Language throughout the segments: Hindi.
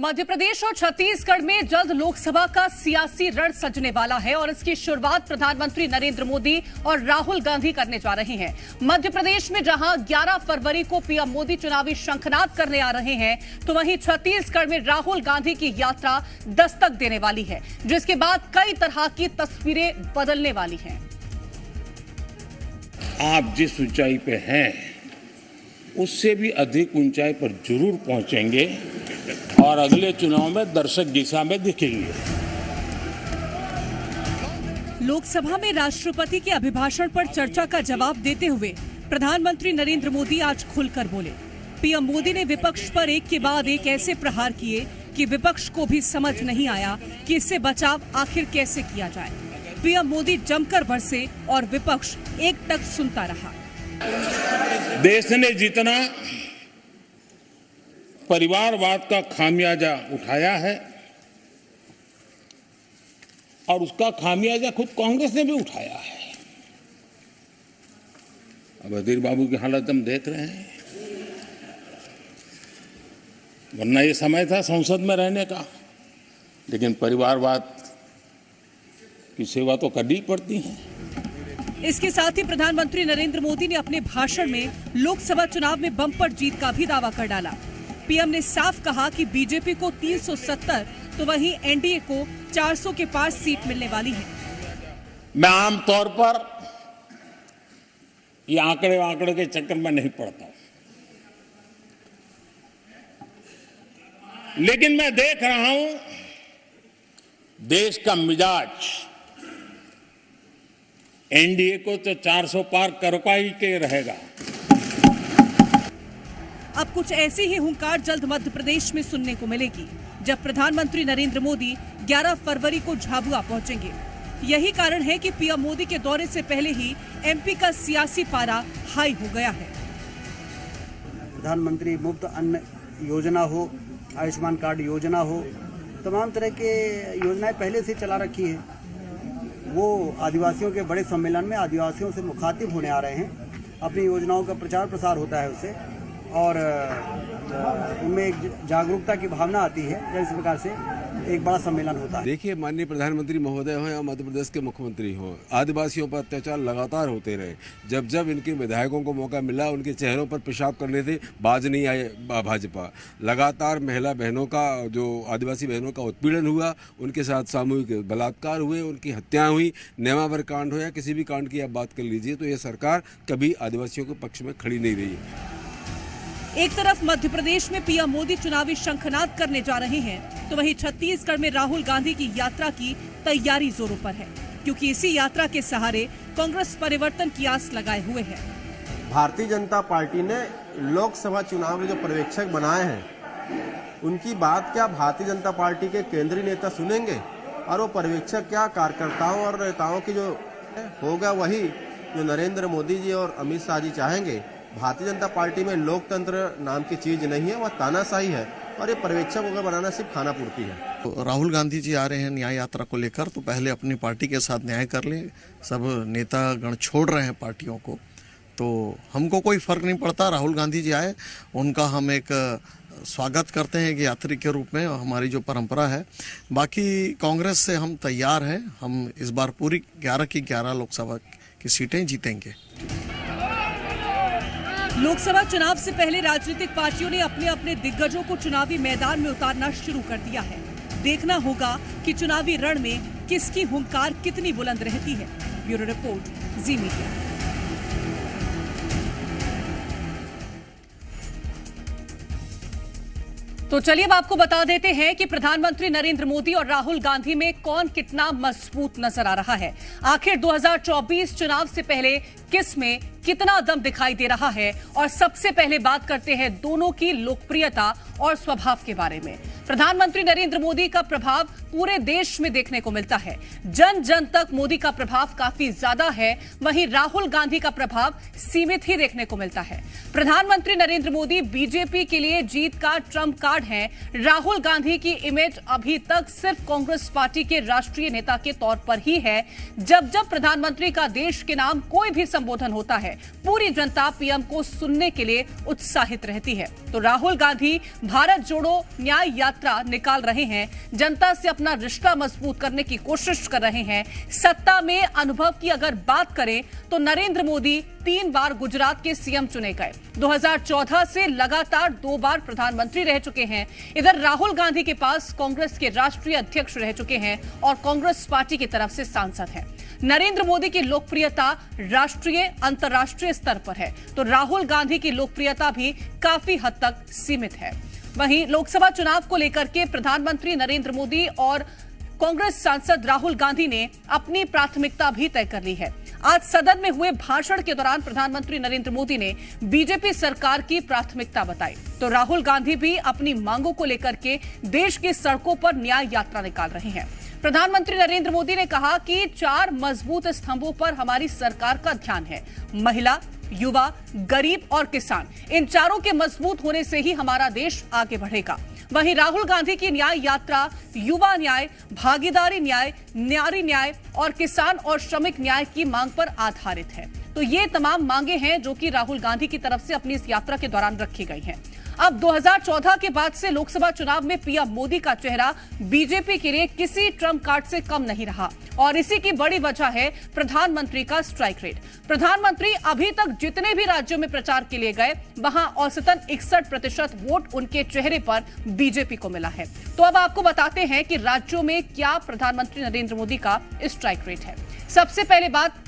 मध्य प्रदेश और छत्तीसगढ़ में जल्द लोकसभा का सियासी रण सजने वाला है और इसकी शुरुआत प्रधानमंत्री नरेंद्र मोदी और राहुल गांधी करने जा रहे हैं। मध्य प्रदेश में जहां 11 फरवरी को पीएम मोदी चुनावी शंखनाद करने आ रहे हैं, तो वहीं छत्तीसगढ़ में राहुल गांधी की यात्रा दस्तक देने वाली है, जिसके बाद कई तरह की तस्वीरें बदलने वाली हैं। आप जिस ऊंचाई पे हैं, उससे भी अधिक ऊंचाई पर जरूर पहुंचेंगे और अगले चुनाव में दर्शक दिशा में दिखेंगे। लोकसभा में राष्ट्रपति के अभिभाषण पर चर्चा का जवाब देते हुए प्रधानमंत्री नरेंद्र मोदी आज खुलकर बोले। पीएम मोदी ने विपक्ष पर एक के बाद एक ऐसे प्रहार किए कि विपक्ष को भी समझ नहीं आया कि इससे बचाव आखिर कैसे किया जाए। पीएम मोदी जमकर बरसे और विपक्ष एकटक सुनता रहा। देश ने जितना परिवारवाद का खामियाजा उठाया है और उसका खामियाजा खुद कांग्रेस ने भी उठाया है। अब अधीर बाबू की हालत हम देख रहे हैं, वरना ये समय था संसद में रहने का, लेकिन परिवारवाद की सेवा तो करनी पड़ती है। इसके साथ ही प्रधानमंत्री नरेंद्र मोदी ने अपने भाषण में लोकसभा चुनाव में बम्पर जीत का भी दावा कर डाला। पीएम ने साफ कहा कि बीजेपी को 370 तो वहीं एनडीए को 400 के पार सीट मिलने वाली है। मैं आमतौर पर ये आंकड़े के चक्कर में नहीं पड़ता, लेकिन मैं देख रहा हूं देश का मिजाज एनडीए को तो 400 पार करवाई के रहेगा। अब कुछ ऐसी ही हुंकार जल्द मध्य प्रदेश में सुनने को मिलेगी, जब प्रधानमंत्री नरेंद्र मोदी 11 फरवरी को झाबुआ पहुंचेंगे। यही कारण है कि पीएम मोदी के दौरे से पहले ही एमपी का सियासी पारा हाई हो गया है। प्रधानमंत्री मुफ्त अन्न योजना हो, आयुष्मान कार्ड योजना हो, तमाम तरह के योजनाएं पहले से चला रखी है। वो आदिवासियों के बड़े सम्मेलन में आदिवासियों से मुखातिब होने आ रहे हैं। अपनी योजनाओं का प्रचार प्रसार होता है उससे, और उनमें एक जागरूकता की भावना आती है जब इस प्रकार से एक बड़ा सम्मेलन होता है। देखिए, माननीय प्रधानमंत्री महोदय हो या मध्य प्रदेश के मुख्यमंत्री हो, आदिवासियों पर अत्याचार लगातार होते रहे। जब जब इनके विधायकों को मौका मिला, उनके चेहरों पर पेशाब करने से बाज नहीं आए भाजपा। लगातार महिला बहनों का, जो आदिवासी बहनों का उत्पीड़न हुआ, उनके साथ सामूहिक बलात्कार हुए, उनकी हत्याएं हुई, नेमावर कांड हो या किसी भी कांड की आप बात कर लीजिए, तो ये सरकार कभी आदिवासियों के पक्ष में खड़ी नहीं रही है। एक तरफ मध्य प्रदेश में पीएम मोदी चुनावी शंखनाद करने जा रहे हैं, तो वहीं छत्तीसगढ़ में राहुल गांधी की यात्रा की तैयारी जोरों पर है, क्योंकि इसी यात्रा के सहारे कांग्रेस परिवर्तन की आस लगाए हुए है। भारतीय जनता पार्टी ने लोकसभा चुनाव में जो पर्यवेक्षक बनाए हैं, उनकी बात क्या भारतीय जनता पार्टी के केंद्रीय नेता सुनेंगे? और वो पर्यवेक्षक क्या कार्यकर्ताओं और नेताओं की जो होगा वही जो नरेंद्र मोदी जी और अमित शाह जी चाहेंगे। भारतीय जनता पार्टी में लोकतंत्र नाम की चीज नहीं है, वह तानाशाही है, और ये पर्यवेक्षक होकर बनाना सिर्फ खाना पूर्ति है। तो राहुल गांधी जी आ रहे हैं न्याय यात्रा को लेकर, तो पहले अपनी पार्टी के साथ न्याय कर लें। सब नेतागण छोड़ रहे हैं पार्टियों को, तो हमको कोई फर्क नहीं पड़ता। राहुल गांधी जी आए, उनका हम एक स्वागत करते हैं कि यात्री के रूप में, हमारी जो परंपरा है। बाकी कांग्रेस से हम तैयार हैं। हम इस बार पूरी 11 की 11 लोकसभा की सीटें जीतेंगे। लोकसभा चुनाव से पहले राजनीतिक पार्टियों ने अपने अपने दिग्गजों को चुनावी मैदान में उतारना शुरू कर दिया है। देखना होगा कि चुनावी रण में किसकी हुंकार कितनी बुलंद रहती है। ब्यूरो रिपोर्ट, जी मीडिया। तो चलिए अब आपको बता देते हैं कि प्रधानमंत्री नरेंद्र मोदी और राहुल गांधी में कौन कितना मजबूत नजर आ रहा है। आखिर 2024 चुनाव से पहले किस में कितना दम दिखाई दे रहा है। और सबसे पहले बात करते हैं दोनों की लोकप्रियता और स्वभाव के बारे में। प्रधानमंत्री नरेंद्र मोदी का प्रभाव पूरे देश में देखने को मिलता है। जन जन तक मोदी का प्रभाव काफी ज्यादा है, वहीं राहुल गांधी का प्रभाव सीमित ही देखने को मिलता है। प्रधानमंत्री नरेंद्र मोदी बीजेपी के लिए जीत का ट्रम्प कार्ड हैं। राहुल गांधी की इमेज अभी तक सिर्फ कांग्रेस पार्टी के राष्ट्रीय नेता के तौर पर ही है। जब जब प्रधानमंत्री का देश के नाम कोई भी संबोधन होता है, पूरी जनता पीएम को सुनने के लिए उत्साहित रहती है। तो राहुल गांधी भारत जोड़ो न्याय यात्रा निकाल रहे हैं, जनता से अपना रिश्ता मजबूत करने की कोशिश कर रहे हैं। सत्ता में अनुभव की अगर बात करें तो नरेंद्र मोदी 3 बार गुजरात के सीएम चुने गए, 2014 से लगातार 2 बार प्रधानमंत्री रह चुके हैं। इधर राहुल गांधी के पास कांग्रेस के राष्ट्रीय अध्यक्ष रह चुके हैं और कांग्रेस पार्टी की तरफ से सांसद हैं। नरेंद्र मोदी की लोकप्रियता राष्ट्रीय अंतर्राष्ट्रीय स्तर पर है, तो राहुल गांधी की लोकप्रियता भी काफी हद तक सीमित है। वहीं लोकसभा चुनाव को लेकर के प्रधानमंत्री नरेंद्र मोदी और कांग्रेस सांसद राहुल गांधी ने अपनी प्राथमिकता भी तय कर ली है। आज सदन में हुए भाषण के दौरान प्रधानमंत्री नरेंद्र मोदी ने बीजेपी सरकार की प्राथमिकता बताई, तो राहुल गांधी भी अपनी मांगों को लेकर के देश की सड़कों पर न्याय यात्रा निकाल रहे हैं। प्रधानमंत्री नरेंद्र मोदी ने कहा कि 4 मजबूत स्तंभों पर हमारी सरकार का ध्यान है, महिला, युवा, गरीब और किसान। इन चारों के मजबूत होने से ही हमारा देश आगे बढ़ेगा। वहीं राहुल गांधी की न्याय यात्रा युवा न्याय, भागीदारी न्याय, नारी न्याय और किसान और श्रमिक न्याय की मांग पर आधारित है। तो ये तमाम मांगे हैं जो कि राहुल गांधी की तरफ से अपनी इस यात्रा के दौरान रखी गई हैं। अब 2014 के बाद से लोकसभा चुनाव में पीएम मोदी का चेहरा बीजेपी के लिए किसी ट्रम्प कार्ड से कम नहीं रहा और इसी की बड़ी वजह है प्रधानमंत्री का स्ट्राइक रेट। प्रधानमंत्री अभी तक जितने भी राज्यों में प्रचार के लिए गए वहां औसतन 61% वोट उनके चेहरे पर बीजेपी को मिला है। तो अब आपको बताते हैं कि राज्यों में क्या प्रधानमंत्री नरेंद्र मोदी का स्ट्राइक रेट है। सबसे पहले बात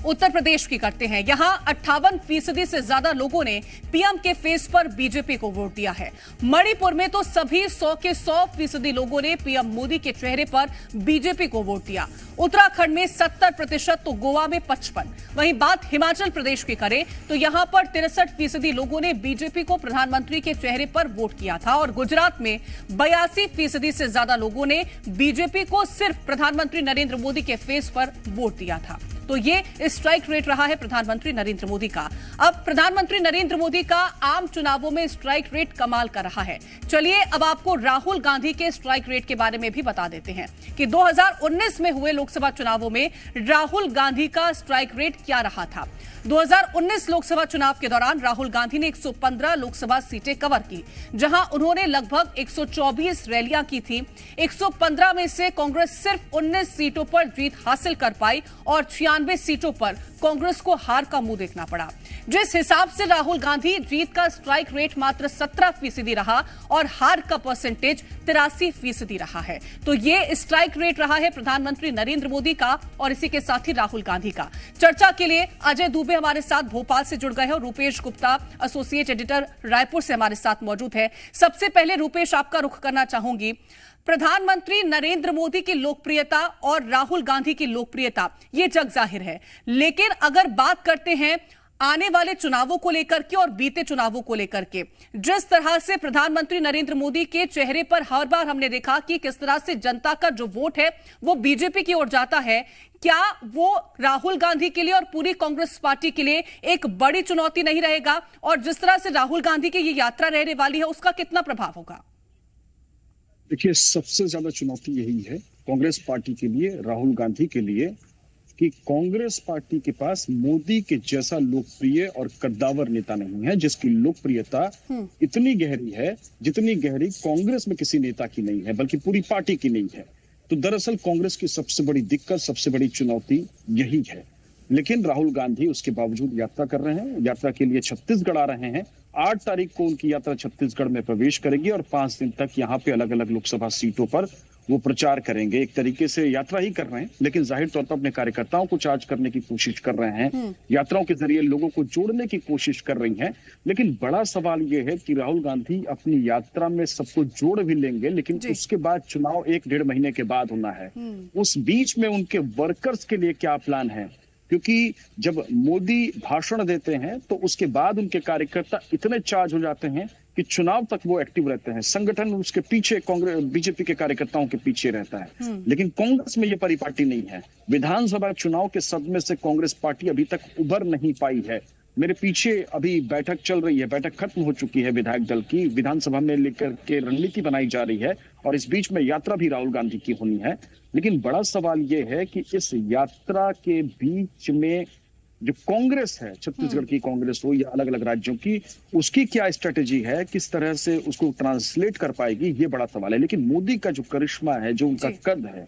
उत्तर प्रदेश की करते हैं। यहां 58% से ज्यादा लोगों ने पीएम के फेस पर बीजेपी को वोट दिया है। मणिपुर में तो सभी 100 के 100% लोगों ने पीएम मोदी के चेहरे पर बीजेपी को वोट दिया। उत्तराखंड में 70%, तो गोवा में 55%। वहीं बात हिमाचल प्रदेश की करें तो यहां पर 63% लोगों ने बीजेपी को प्रधानमंत्री के चेहरे पर वोट किया था और गुजरात में 82% से ज्यादा लोगों ने बीजेपी को सिर्फ प्रधानमंत्री नरेंद्र मोदी के फेस पर वोट दिया था। तो ये स्ट्राइक रेट रहा है प्रधानमंत्री नरेंद्र मोदी का। अब प्रधानमंत्री नरेंद्र मोदी का आम चुनावों में स्ट्राइक रेट कमाल का रहा है। चलिए अब आपको राहुल गांधी के स्ट्राइक रेट के बारे में भी बता देते हैं कि 2019 में हुए लोकसभा चुनावों में राहुल गांधी का स्ट्राइक रेट क्या रहा था। 2019 लोकसभा चुनाव के दौरान राहुल गांधी ने 115 लोकसभा सीटें कवर की, जहां उन्होंने लगभग 124 रैलियां की थी। 115 में से कांग्रेस सिर्फ 19 सीटों पर जीत हासिल कर पाई और 96 सीटों पर कांग्रेस को हार का मुंह देखना पड़ा। जिस हिसाब से राहुल गांधी जीत का स्ट्राइक रेट मात्र 17% रहा और हार का परसेंटेज 83% रहा है। तो ये स्ट्राइक रेट रहा है प्रधानमंत्री नरेंद्र मोदी का और इसी के साथ ही राहुल गांधी का। चर्चा के लिए अजय दुबे हमारे साथ भोपाल से जुड़ गए हैं और रूपेश गुप्ता एसोसिएट एडिटर रायपुर से हमारे साथ मौजूद है। सबसे पहले रूपेश, आपका रुख करना चाहूंगी। प्रधानमंत्री नरेंद्र मोदी की लोकप्रियता और राहुल गांधी की लोकप्रियता ये जग जाहिर है, लेकिन अगर बात करते हैं आने वाले चुनावों को लेकर के और बीते चुनावों को लेकर के, जिस तरह से प्रधानमंत्री नरेंद्र मोदी के चेहरे पर हर बार हमने देखा कि किस तरह से जनता का जो वोट है वो बीजेपी की ओर जाता है, क्या वो राहुल गांधी के लिए और पूरी कांग्रेस पार्टी के लिए एक बड़ी चुनौती नहीं रहेगा? और जिस तरह से राहुल गांधी की ये यात्रा रहने वाली है उसका कितना प्रभाव होगा? देखिए, सबसे ज्यादा चुनौती यही है कांग्रेस पार्टी के लिए, राहुल गांधी के लिए, कि कांग्रेस पार्टी के पास मोदी के जैसा लोकप्रिय और कद्दावर नेता नहीं है जिसकी लोकप्रियता इतनी गहरी है जितनी गहरी कांग्रेस में किसी नेता की नहीं है, बल्कि पूरी पार्टी की नहीं है। तो दरअसल कांग्रेस की सबसे बड़ी दिक्कत, सबसे बड़ी चुनौती यही है। लेकिन राहुल गांधी उसके बावजूद यात्रा कर रहे हैं, यात्रा के लिए छत्तीसगढ़ आ रहे हैं। 8 तारीख को उनकी यात्रा छत्तीसगढ़ में प्रवेश करेगी और 5 दिन तक यहाँ पे अलग अलग लोकसभा सीटों पर वो प्रचार करेंगे। एक तरीके से यात्रा ही कर रहे हैं, लेकिन जाहिर तौर पर अपने कार्यकर्ताओं को चार्ज करने की कोशिश कर रहे हैं, यात्राओं के जरिए लोगों को जोड़ने की कोशिश कर रही हैं। लेकिन बड़ा सवाल ये है कि राहुल गांधी अपनी यात्रा में सबको जोड़ भी लेंगे, लेकिन उसके बाद चुनाव 1-1.5 महीने के बाद होना है। उस बीच में उनके वर्कर्स के लिए क्या प्लान है? क्योंकि जब मोदी भाषण देते हैं तो उसके बाद उनके कार्यकर्ता इतने चार्ज हो जाते हैं कि चुनाव तक वो एक्टिव रहते हैं। संगठन उसके पीछे, कांग्रेस बीजेपी के कार्यकर्ताओं के पीछे रहता है। लेकिन कांग्रेस में ये परिपाटी नहीं है। विधानसभा चुनाव के सदमे से कांग्रेस पार्टी अभी तक उभर नहीं पाई है। मेरे पीछे अभी बैठक चल रही है, बैठक खत्म हो चुकी है विधायक दल की, विधानसभा में लेकर के रणनीति बनाई जा रही है और इस बीच में यात्रा भी राहुल गांधी की होनी है। लेकिन बड़ा सवाल यह है कि इस यात्रा के बीच में जो कांग्रेस है, छत्तीसगढ़ की कांग्रेस हो या अलग अलग राज्यों की, उसकी क्या स्ट्रेटेजी है, किस तरह से उसको ट्रांसलेट कर पाएगी, ये बड़ा सवाल है। लेकिन मोदी का जो करिश्मा है, जो उनका कद है,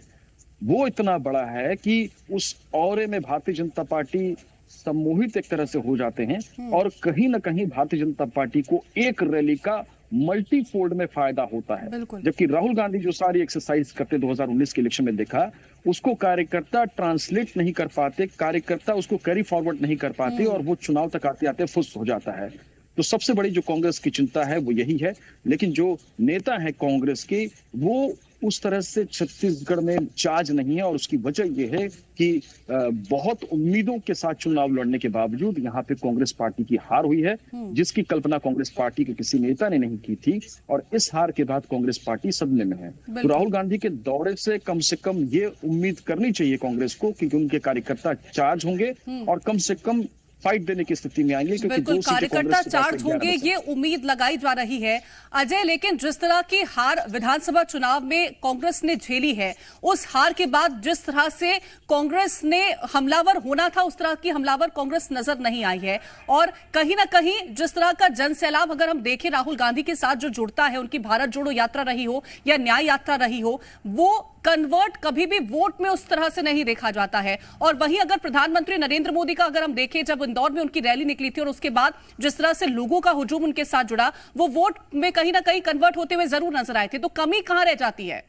वो इतना बड़ा है कि उस औरे में भारतीय जनता पार्टी सम्मोहित एक तरह से हो जाते हैं और कहीं ना कहीं भारतीय जनता पार्टी को एक रैली का मल्टीफोल्ड में फायदा होता है। जबकि राहुल गांधी जो सारी एक्सरसाइज करते 2019 के इलेक्शन में देखा, उसको कार्यकर्ता ट्रांसलेट नहीं कर पाते, कार्यकर्ता उसको कैरी फॉरवर्ड नहीं कर पाते और वो चुनाव तक आते आते फुस हो जाता है। तो सबसे बड़ी जो कांग्रेस की चिंता है वो यही है। लेकिन जो नेता है कांग्रेस के, वो उस तरह से छत्तीसगढ़ में चार्ज नहीं है और उसकी वजह यह है कि बहुत उम्मीदों के साथ चुनाव लड़ने के बावजूद यहाँ पे कांग्रेस पार्टी की हार हुई है, जिसकी कल्पना कांग्रेस पार्टी के किसी नेता ने नहीं की थी। और इस हार के बाद कांग्रेस पार्टी सदमे में है। तो राहुल गांधी के दौरे से कम ये उम्मीद करनी चाहिए कांग्रेस को कि उनके कार्यकर्ता चार्ज होंगे और कम से कम फाइट देने की स्थिति में आएंगे, क्योंकि बिल्कुल कार्यकर्ता चार्ज होंगे, ये उम्मीद लगाई जा रही है अजय। लेकिन जिस तरह की हार विधानसभा चुनाव में कांग्रेस ने झेली है, उस हार के बाद जिस तरह से कांग्रेस ने हमलावर होना था, उस तरह की हमलावर कांग्रेस नजर नहीं आई है। और कहीं ना कहीं जिस तरह का जन सैलाब अगर हम देखें राहुल गांधी के साथ जो जुड़ता है, उनकी भारत जोड़ो यात्रा रही हो या न्याय यात्रा रही हो, वो कन्वर्ट कभी भी वोट में उस तरह से नहीं देखा जाता है। और वहीं अगर प्रधानमंत्री नरेंद्र मोदी का अगर हम देखें, जब इंदौर में उनकी रैली निकली थी और उसके बाद जिस तरह से लोगों का हुजूम उनके साथ जुड़ा, वो वोट में कहीं ना कहीं कन्वर्ट होते हुए जरूर नजर आए थे। तो कमी कहां रह जाती है?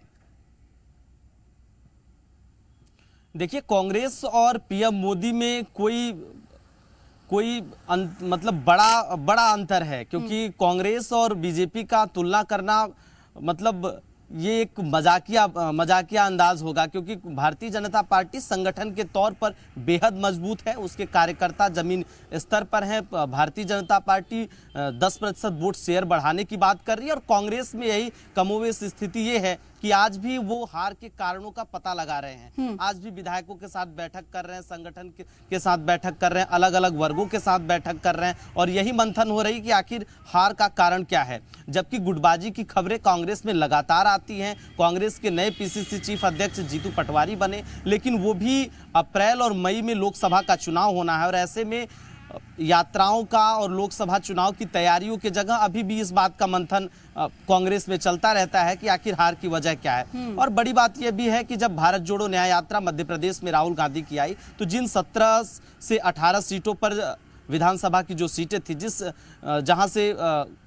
देखिए, कांग्रेस और पीएम मोदी में कोई मतलब बड़ा अंतर है, क्योंकि कांग्रेस और बीजेपी का तुलना करना मतलब ये एक मजाकिया अंदाज होगा, क्योंकि भारतीय जनता पार्टी संगठन के तौर पर बेहद मजबूत है, उसके कार्यकर्ता जमीन स्तर पर हैं। Bharatiya Janata party 10% vote share बढ़ाने की बात कर रही है और कांग्रेस में यही कमोवेश स्थिति ये है कि आज भी वो हार के कारणों का पता लगा रहे हैं। आज भी विधायकों के साथ बैठक कर रहे हैं, संगठन के साथ बैठक कर रहे हैं, अलग अलग वर्गों के साथ बैठक कर रहे हैं और यही मंथन हो रही कि आखिर हार का कारण क्या है। जबकि गुटबाजी की खबरें कांग्रेस में लगातार आती हैं। कांग्रेस के नए पीसीसी चीफ अध्यक्ष जीतू पटवारी बने, लेकिन वो भी अप्रैल और मई में लोकसभा का चुनाव होना है और ऐसे में यात्राओं का और लोकसभा चुनाव की तैयारियों की जगह अभी भी इस बात का मंथन कांग्रेस में चलता रहता है कि आखिर हार की वजह क्या है। और बड़ी बात यह भी है कि जब भारत जोड़ो न्याय यात्रा मध्य प्रदेश में राहुल गांधी की आई, तो जिन 17 से 18 सीटों पर विधानसभा की जो सीटें थी, जहां से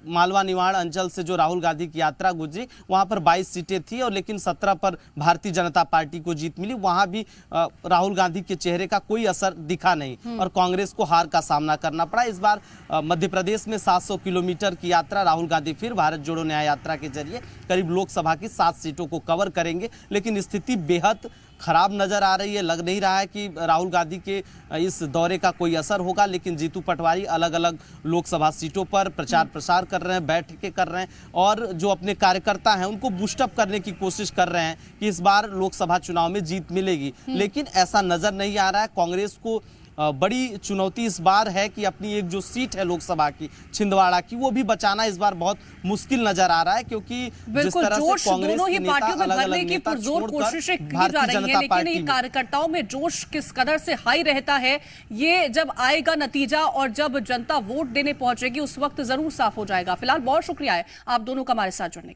मालवा निवाड़ अंचल से जो राहुल गांधी की यात्रा गुजरी, वहां पर 22 सीटें थी और लेकिन 17 पर भारतीय जनता पार्टी को जीत मिली। वहां भी राहुल गांधी के चेहरे का कोई असर दिखा नहीं और कांग्रेस को हार का सामना करना पड़ा। इस बार मध्य प्रदेश में 700 किलोमीटर की यात्रा राहुल गांधी फिर भारत जोड़ो न्याय यात्रा के जरिए करीब लोकसभा की 7 सीटों को कवर करेंगे, लेकिन स्थिति बेहद खराब नजर आ रही है। लग नहीं रहा है कि राहुल गांधी के इस दौरे का कोई असर होगा, लेकिन जीतू पटवारी अलग अलग लोकसभा सीटों पर प्रचार प्रसार कर रहे हैं, बैठकें कर रहे हैं और जो अपने कार्यकर्ता हैं उनको बूस्टअप करने की कोशिश कर रहे हैं कि इस बार लोकसभा चुनाव में जीत मिलेगी। लेकिन ऐसा नजर नहीं आ रहा है। कांग्रेस को बड़ी चुनौती इस बार है कि अपनी एक जो सीट है लोकसभा की, छिंदवाड़ा की, वो भी बचाना इस बार बहुत मुश्किल नजर आ रहा है, क्योंकि जिस तरह से कांग्रेस दोनों ही पार्टियों में भरने की पुरजोर कोशिशें की जा रही है, लेकिन ये कार्यकर्ताओं में जोश किस कदर से हाई रहता है, ये जब आएगा नतीजा और जब जनता वोट देने पहुंचेगी उस वक्त जरूर साफ हो जाएगा। फिलहाल बहुत शुक्रिया है आप दोनों का हमारे साथ जुड़ने के लिए।